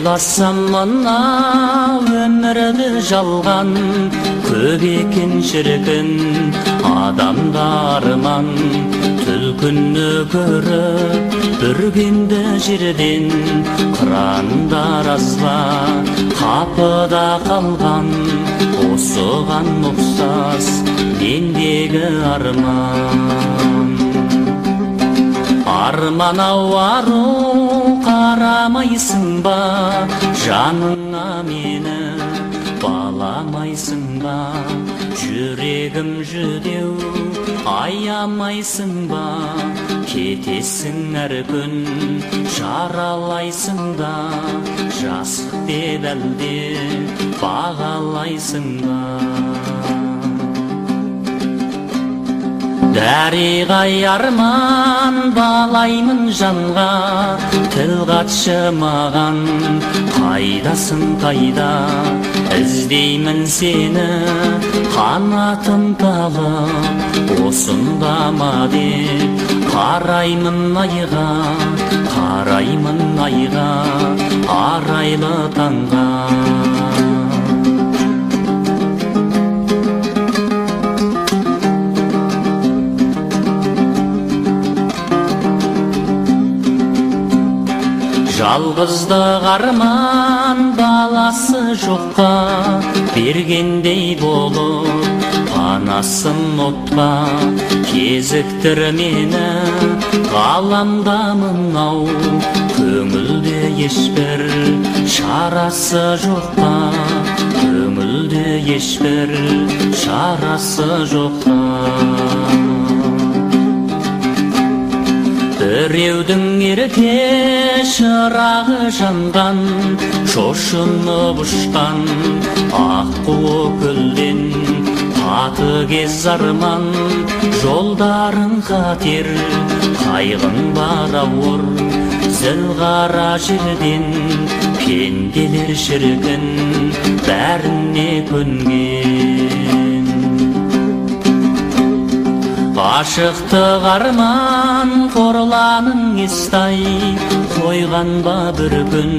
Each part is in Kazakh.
ойласам мына өмірді жалған, көп екен шіркін адамдарман. Түлкіні көріп бүргенді жерден, қырандар азба қапыда қалған. Осыған ұқсас мендегі арман. Арман-ау ару қарамайсың ба, жаныңа мені баламайсың ба? Жүрегім жүдеу аямайсың ба? Кетесің әр күн жаралайсың да, жасық деп әлде бағалайсың ба? Дәріғай арман балаймын жанға, тіл қатшы маған, қайдасың қайда? Іздеймін сені қанатым талып, осында ма деп қараймын айға, қараймын айға, арайлы таңға. Жалғыздық арман баласы жоққа бергендей болып, панасын отқа кезіктір мені. Ғаламдамын-ау көңілде ешбір шарасы жоққа, көңілде ешбір шарасы жоққа. Біреудің ерке шырағы жанған, шошынып ұшқан аққу көлден. Қатыгез арман жолдарың қатер, қайғың бар ауыр зілғара жерден. Пенделер шіркін бәріне көнген. Ғашықтық арман қорланын естай, қойған ба бір күн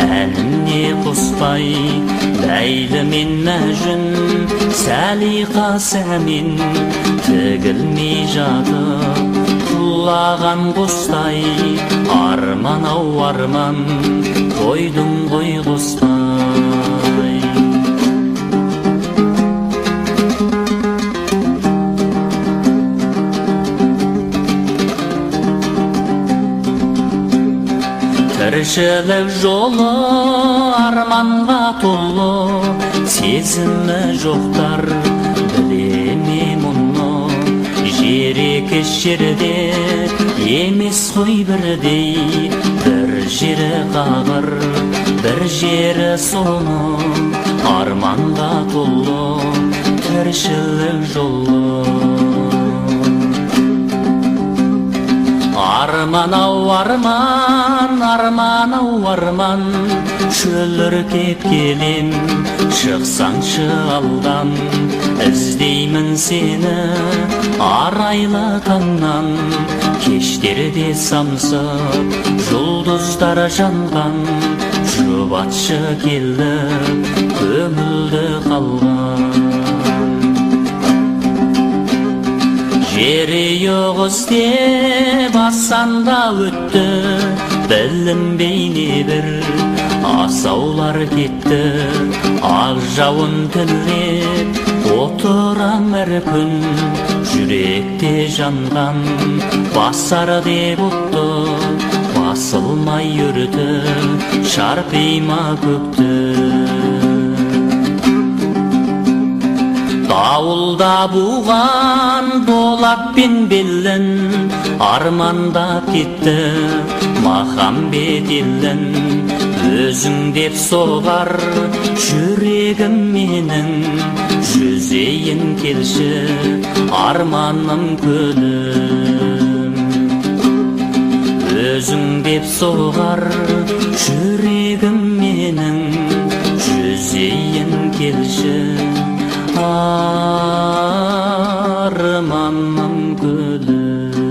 әніне қоспай? Ләйлі мен мәжін сәлиқа сәмен тігілмей жатып құлаған қостай. Арман-ау арман қойдың ғой қоспай. Тіршілік жолы арманға толы, сезімі жоқтар білеме мұны. Жерекеш жерде емес қой бірдей, бір жері қағыр, бір жері соны. Арманға толы тіршілік жолы. Арман-ау арман, арман-ау арман, шөліркеп келем, шықсаңшы алдан. Іздеймін сені арайлы таңнан, кештерде самсып жұлдыздар жанған. Жұбатшы келді көңілді қалған. Жерейоқ іздеп асанда өтті, білінбей небір асаулар кетті. Ақ жауын тілеп отырам әр күн, жүректе жанған басар деп отты. Басылмай өрті шарпима көкті. Дауылда буған болатпен белін, армандап кетті махамбет елін. Өзің деп соғар жүрегім менің, жүзейін келші арманым көлім. Өзің деп соғар жүрегім менің, жүзейін келші armanım gülüm.